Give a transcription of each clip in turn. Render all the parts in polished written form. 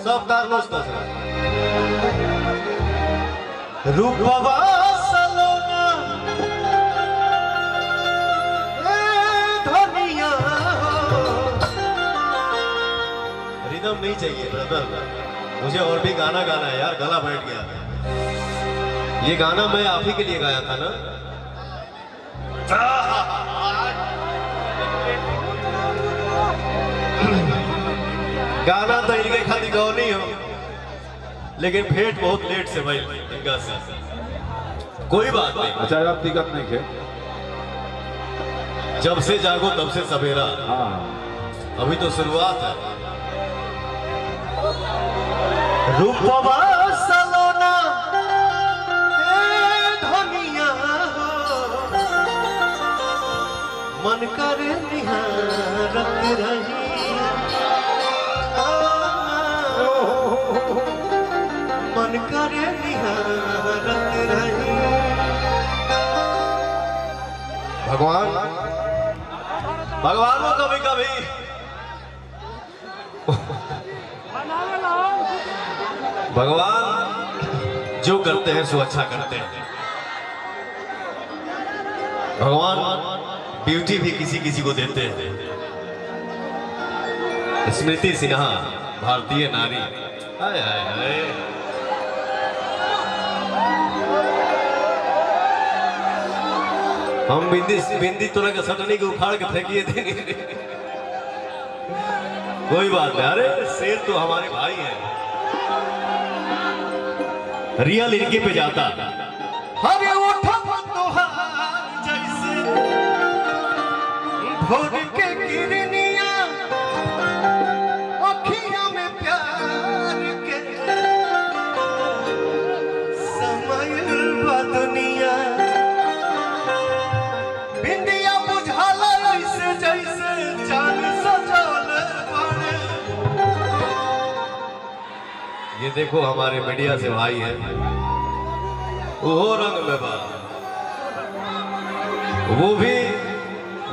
सब तारनोस दस रूपवा सलोना धनिया रिदम नहीं चाहिए ब्रदर, मुझे और भी गाना गाना है यार, गला बैठ गया। ये गाना मैं आप ही के लिए गाया था ना। गाना तो इनके खातिर गाओ नहीं हो, लेकिन भेंट बहुत लेट से भाई इनका से कोई बात नहीं। अच्छा आप दिक्कत नहीं है, जब से जागो तब से सवेरा। हाँ अभी तो शुरुआत है। रूपवा सलोना धनिया मन करे निहारत रही, मन करे निहारत रही। भगवान भगवान को कभी कभी भगवान जो करते हैं सो अच्छा करते हैं। भगवान ब्यूटी भी किसी किसी को देते हैं। स्मृति सिन्हा भारतीय नारी, हाय हाय हाय। हम बिंदी तोरा के सटनी के उखाड़ के फेंकिए देंगे। कोई बात नहीं, अरे शेर तो हमारे भाई हैं। रियल इनके पे जाता। हरे उठा तोहार जैसे भोर के किरनिया, अखियां में प्यार के समय बा दुनिया। बिंदिया बुझाला ऐसे जैसे चांद सजल पड़े। ये देखो हमारे मीडिया से भाई है, वो रंग में बात,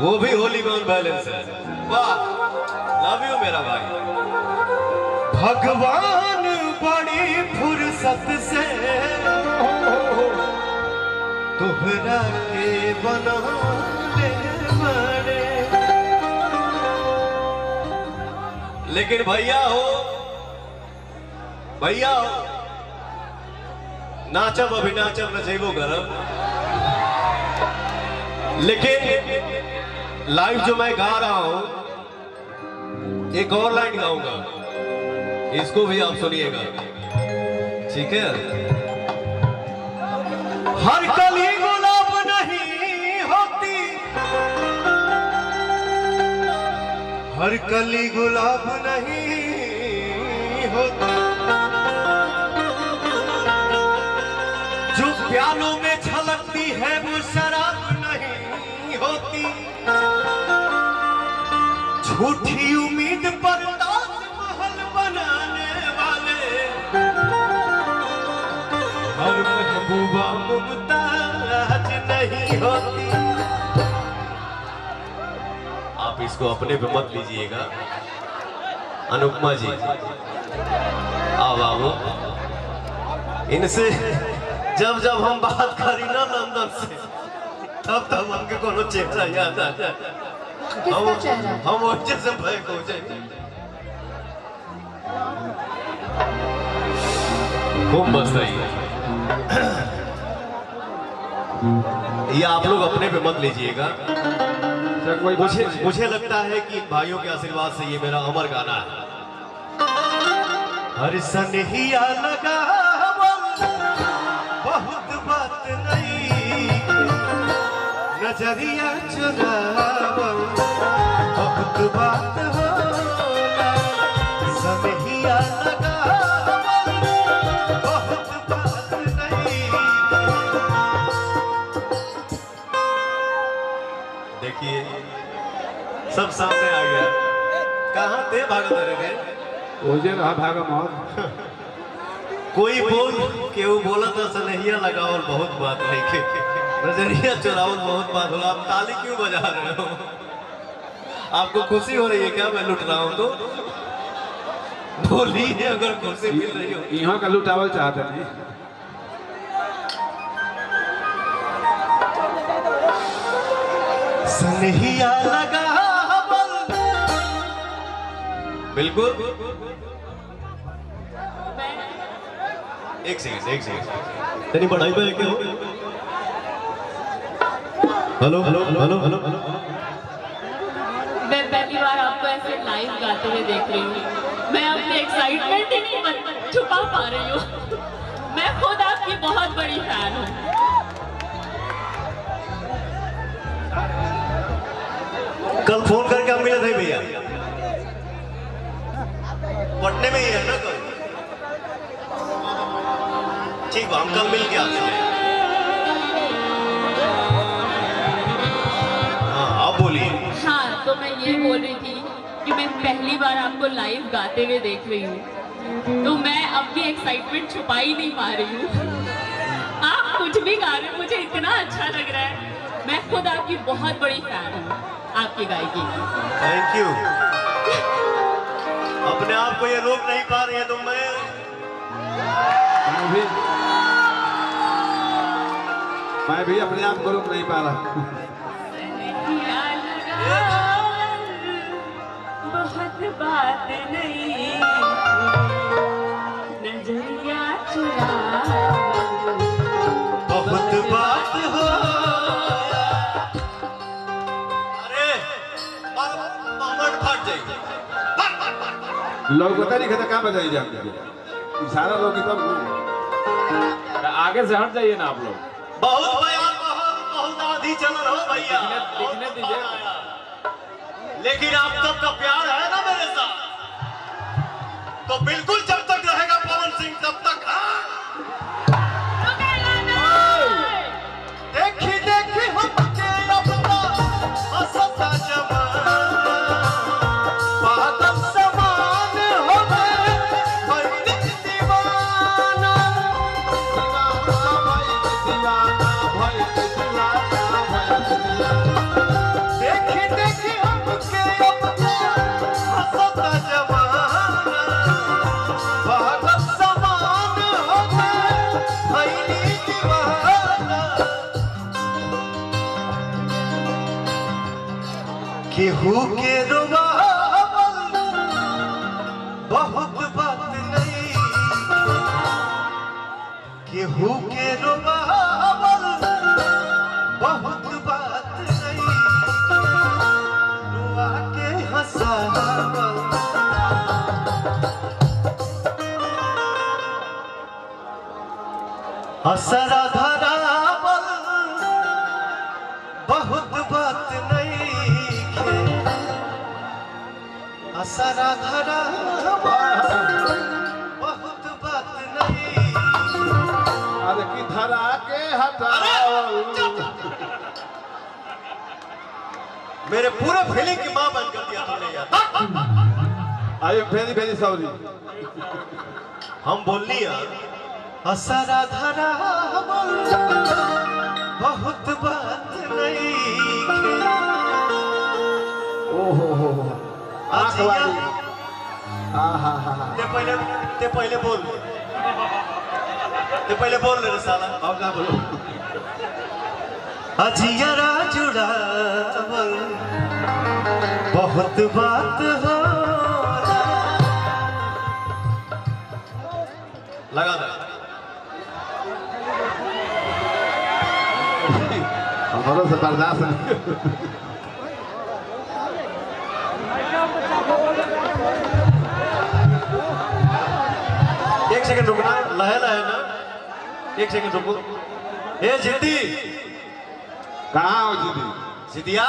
वो भी होली में बैलेंस है। वाह, लव यू मेरा भाई। भगवान बड़ी फुर्सत से तुहरा के बना ले बड़े। लेकिन भैया हो नाचब अभी नाचब नचेबो करब, लेकिन लाइव जो मैं गा रहा हूं एक और लाइन गाऊंगा, इसको भी आप सुनिएगा, ठीक है। हर कली गुलाब नहीं होती, हर कली गुलाब नहीं होती, जो प्यालों में छलकती है वो शराब नहीं होती। झूठी उम्मीद पर ताजमहल बनाने वाले हर महबूबा मुमताज नहीं होती। आप इसको अपने पे मत लीजिएगा। अनुपमा जी आओ बाबू, इनसे जब हम बात करी ना लंदन से, तब हमके कोनो चेहरा याद आ जाए। हम वजह से बैक हो जाए। खूब मस्त है ये आप लोग अपने पे मत लीजिएगा। मुझे लगता है कि भाइयों के आशीर्वाद से ये मेरा अमर गाना है। हर सनहिया लगा बहुत बात नहीं, नजरिया चुरावल बहुत बात होला। सनहिया लगा बहुत बात नहीं। देखिए सब सामने आ गया। कहाँ थे भागत रहे? ओजे रहा भागा मौत। कोई बोल के वो बोला था सनहिया लगावल बहुत बात नहीं के नजरिया चुरावल बहुत बात होला। आप ताली क्यों बजा रहे हो? आपको खुशी हो रही है क्या मैं लुट रहा हूं? तो बोलिए अगर खुशी मिल रही हो। यहाँ का लुटावल चाहते नहीं। सनहिया लगा बल। बिल्कुल। एक सेकंड तेरी बढ़ाई पे क्या हो? Hello hello hello hello hello. मैं पहली बार आपको ऐसे लाइव गाते हुए देख रही हूँ। मैं अपनी एक्साइटमेंट ही नहीं छुपा पा रही हूँ। मैं खुद आपकी बहुत बड़ी फैन हूँ। कल फोन करके हम मिले थे भैया, पटने में ही है ना कल? ठीक, हम कल मिल के आपसे। हाँ आप बोलिए। हाँ, तो मैं ये बोल रही थी कि मैं पहली बार आपको लाइव गाते हुए देख रही हूँ, तो मैं अपनी एक्साइटमेंट छुपा ही नहीं पा रही हूँ। आप कुछ भी गा रहे हो, मुझे इतना अच्छा लग रहा है। मैं खुद आपकी बहुत बड़ी फैन हूँ, आपकी गायकी। Thank you. अपने आप को ये रोक नहीं पा रही है तो मैं भी अपने आप को रोक नहीं पा रहा। बहुत बात नहीं, नजरिया चुरा बहुत बात हो। अरे फट जाएगी। लोग पता नहीं कहते कहाँ बताइए आपको, इशारा लोग की तब आगे से हट जाइए ना आप लोग। बहुत बयान बहुत आधी चलन हो भैया, लिखने दीजिए। लेकिन आप सबका प्यार है ना मेरे साथ, तो बिल्कुल जब तक रहेगा पवन सिंह तब तक। देखी देखी हमके अपना हंसता जमाना, पागल समान हो गए भइल दीवाना। देखी देखी हमके अपना हंसता जमाना, पागल समान हो गए भइल दीवाना। केहू के रुबावल बहुत बात नहीं, केहू के रुबावल बहुत बात नहीं, रुआ के हंसावल हसरा धरावल बहुत बात नहीं, हसरा धरावल बहुत बात नहीं। अरे की धरा के हटाओ। मेरे पूरे फीलिंग की मां बन कर दिया तुमने यार। I am very very sorry. हम बोल लिया हसरा धरावल बहुत बात नहीं। ओहो हो आँख वाली। ते पहले बोल ले रे साला। अब ना बोलो। अजियरा जुड़ावल बहुत बात हो। लगा दे। हमारा से बर्दाश्त नहीं। एक सेकंड रुकना, लहे लहे ना, एक सेकंड रुको। ए जिद्दी, कहाँ हो दीदी? जिदिया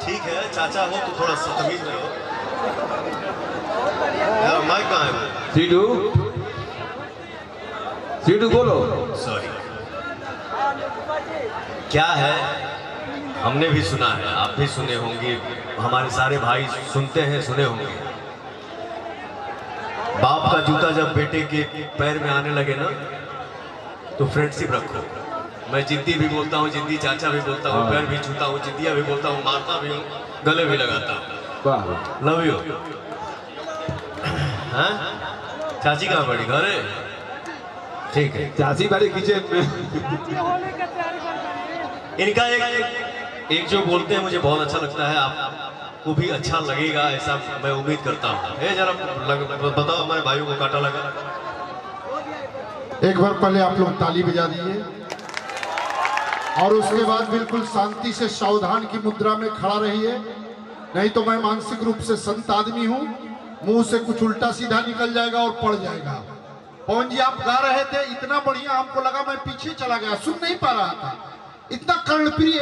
ठीक है, चाचा हो तो थोड़ा सतमीज में हो यार। माइक कहाँ है? सीडू सीडू बोलो। सॉरी। क्या है, हमने भी सुना है, आप भी सुने होंगे, हमारे सारे भाई सुनते हैं, सुने होंगे। बाप का जूता जब बेटे के पैर में आने लगे ना, तो फ्रेंडशिप रखो। मैं जिद्दी भी बोलता हूँ, जिद्दी चाचा भी बोलता हूँ, पैर भी छूता हूँ, जिद्दिया भी बोलता हूँ, मारता भी हूँ, गले भी लगाता हूँ। वाह लव यू। हाँ चाची कहाँ पड़ी घर है? ठीक है। चाची बड़ी किचन में। इनका एक जो बोलते हैं मुझे बहुत अच्छा लगता है, आपको भी अच्छा लगेगा ऐसा मैं उम्मीद करता हूँ। जरा बताओ हमारे भाइयों को काटा लगा। एक बार पहले आप लोग ताली बजा दिए और उसके बाद बिल्कुल शांति से सावधान की मुद्रा में खड़ा रहिए, नहीं तो मैं मानसिक रूप से संत आदमी हूँ, मुंह से कुछ उल्टा सीधा निकल जाएगा और पड़ जाएगा। पवन जी आप गा रहे थे इतना बढ़िया, हमको लगा मैं पीछे चला गया, सुन नहीं पा रहा था, इतना कर्णप्रिय।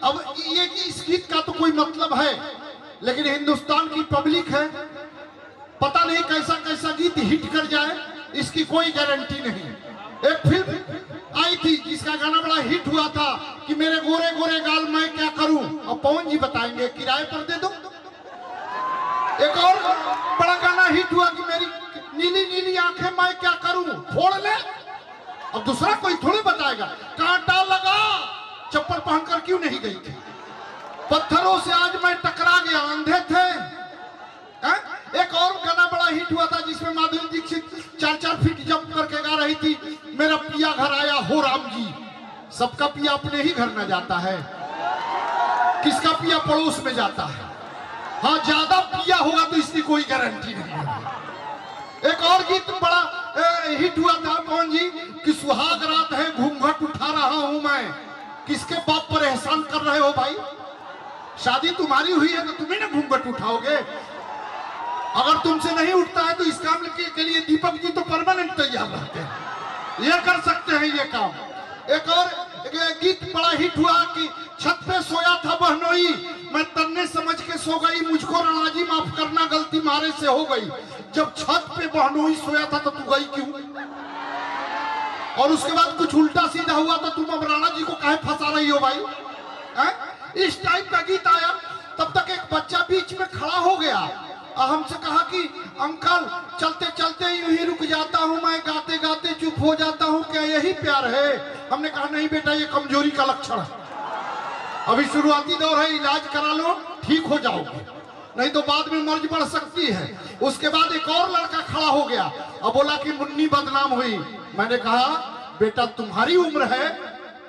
अब ये इस गीत का तो कोई मतलब है, लेकिन हिंदुस्तान की पब्लिक है, पता नहीं कैसा कैसा गीत हिट कर जाए, इसकी कोई गारंटी नहीं। एक फिल्म आई थी जिसका गाना बड़ा हिट हुआ था कि मेरे गोरे गोरे गाल मैं क्या करूं, अब पवन जी बताएंगे किराए पर दे दो। एक और बड़ा गाना हिट हुआ कि मेरी नीली नीली आंखें मैं क्या करूं, फोड़ ले। अब दूसरा कोई थोड़े बताएगा, कांटा लगा चप्पल पहनकर क्यों नहीं गई थी, पत्थरों से आज मैं टकरा गया, अंधे थे। एक और गाना बड़ा हिट हुआ था जिसमें माधुरी दीक्षित 4-4 फीट जंप करके गा रही थी, मेरा पिया घर आया हो राम जी। सबका पिया अपने ही घर में जाता है, किसका पिया पड़ोस में जाता है। हाँ ज्यादा पिया होगा तो इसकी कोई गारंटी नहीं है। एक और गीत बड़ा हिट हुआ था पवन जी कि सुहाग रात है घूंघट उठा रहा हूं मैं, किसके बाप पर एहसान कर रहे हो भाई, शादी तुम्हारी हुई है तो तुम्हें ना घूंघट उठाओगे। अगर तुमसे नहीं उठता है तो इस काम के लिए दीपक जी तो परमानेंट तैयार रहते हैं, ये कर सकते हैं ये काम। एक और गीत बड़ा हिट हुआ कि छत पे सोया था बहनोई, मैं तन्ने समझ के सो गई, मुझको राणाजी माफ करना गलती मारे से हो गई। जब छत पे बहनोई सोया था तो तू गई क्यों, और उसके बाद कुछ उल्टा सीधा हुआ तो तुम अब राणा जी को काहे फंसा रही हो भाई। इस टाइप का गीत आया, तब तक एक बच्चा बीच में खड़ा हो गया, हमसे कहा कि अंकल चलते चलते यूं ही रुक जाता हूं मैं, गाते गाते चुप हो जाता हूं, क्या यही प्यार है। हमने कहा नहीं बेटा ये कमजोरी का लक्षण है, अभी शुरुआती दौर है, इलाज करा लो ठीक हो जाओगे, नहीं तो बाद में मर्ज बढ़ सकती है। उसके बाद एक और लड़का खड़ा हो गया और बोला कि मुन्नी बदनाम हुई। मैंने कहा बेटा तुम्हारी उम्र है,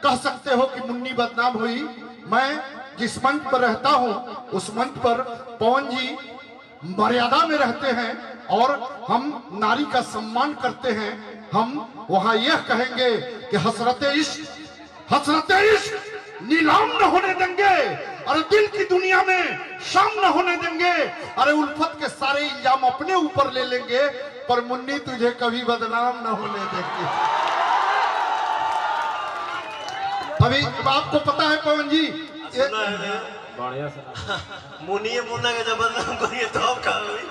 कह सकते हो कि मुन्नी बदनाम हुई, मैं जिस मंच पर रहता हूं उस मंच पर पवन जी मर्यादा में रहते हैं और हम नारी का सम्मान करते हैं। हम वहां यह कहेंगे कि हसरते इश्क नीलाम न होने देंगे, अरे दिल की दुनिया में शाम न होने देंगे, अरे उल्फत के सारे इल्जाम अपने ऊपर ले लेंगे, पर मुन्नी तुझे कभी बदनाम न होने देंगे। अभी आपको पता है पवन जी बढ़िया से मुनिए मुन्ना के जब बदनाम करिए तो अब कहा हुई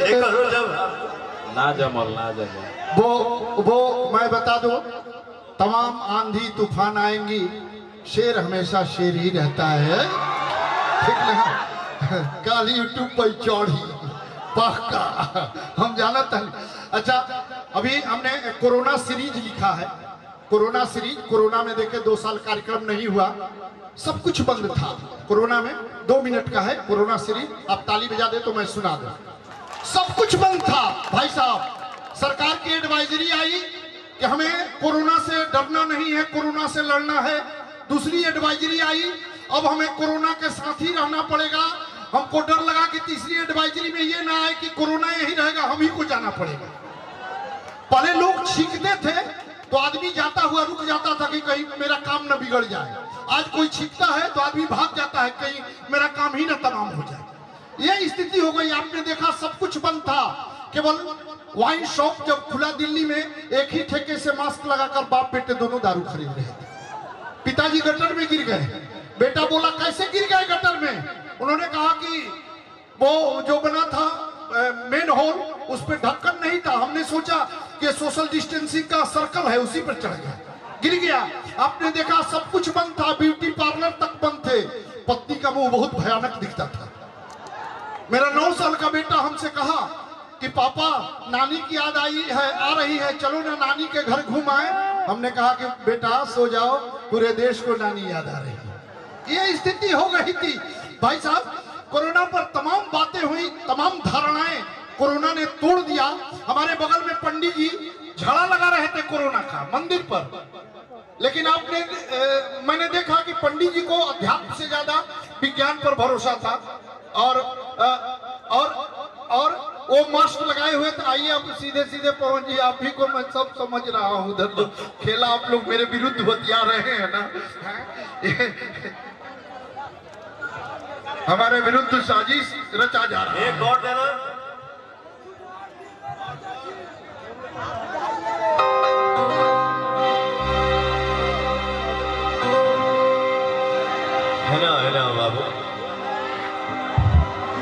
एक करो जब ना जमल वो मैं बता दूं, तमाम आंधी तूफान आएंगी, शेर हमेशा शेर ही रहता है, ठीक ना। कल यूट्यूब पर चौड़ी पक्का हम जानते हैं। अच्छा अभी हमने कोरोना सीरीज लिखा है, कोरोना सीरीज, कोरोना में देखे 2 साल कार्यक्रम नहीं हुआ, सब कुछ बंद था कोरोना में, 2 मिनट का है कोरोना सीरीज, आप ताली बजा दे तो मैं सुना दूं। सब कुछ बंद था भाई साहब, सरकार की एडवाइजरी आई कि हमें कोरोना से डरना नहीं है, कोरोना से लड़ना है। दूसरी एडवाइजरी आई अब हमें कोरोना के साथ ही रहना पड़ेगा, हमको डर लगा कि तीसरी एडवाइजरी में ये ना आए कि कोरोना यही रहेगा, हम ही को जाना पड़ेगा। पहले लोग छींकते थे तो आदमी जाता हुआ रुक जाता था कि कहीं मेरा काम न बिगड़ जाए, आज कोई छींकता है तो आदमी भाग जाता है कहीं मेरा काम ही न तमाम हो जाए। ये स्थिति हो गई। आपने देखा सब कुछ बंद था, केवल वाइन शॉप जब खुला दिल्ली में, एक ही ठेके से मास्क लगाकर बाप बेटे दोनों दारू खरीद रहे थे। पिताजी गटर में गिर गए, बेटा बोला कैसे गिर गए गटर में, उन्होंने कहा कि वो जो बना था मेन होल उस पर ढक्कन नहीं था, हमने सोचा कि सोशल डिस्टेंसिंग का सर्कल है उसी पर चढ़ गया, गिर गया। आपने देखा सब कुछ बंद था, ब्यूटी पार्लर तक बंद थे, पत्नी का मुंह बहुत भयानक दिखता था। मेरा 9 साल का बेटा हमसे कहा कि पापा नानी की याद आ रही है, चलो ना नानी के घर घूम आए। हमने कहा कि बेटा सो जाओ, पूरे देश को नानी याद आ रही है। ये स्थिति हो गई थी भाई साहब, कोरोना पर तमाम बातें हुई, तमाम धारणाएं कोरोना ने तोड़ दिया। हमारे बगल में पंडित जी झड़ा लगा रहे थे कोरोना का मंदिर पर, लेकिन मैंने देखा कि पंडित जी को अध्यात्म से ज्यादा विज्ञान पर भरोसा था। और वो मास्क लगाए हुए थे। आइए अब सीधे सीधे पवन जी, आप ही को मैं सब समझ रहा हूँ। उधर तो खेला आप लोग मेरे विरुद्ध बतिया रहे हैं ना, हमारे विरुद्ध साजिश रचा जा रहा है। एक और देना।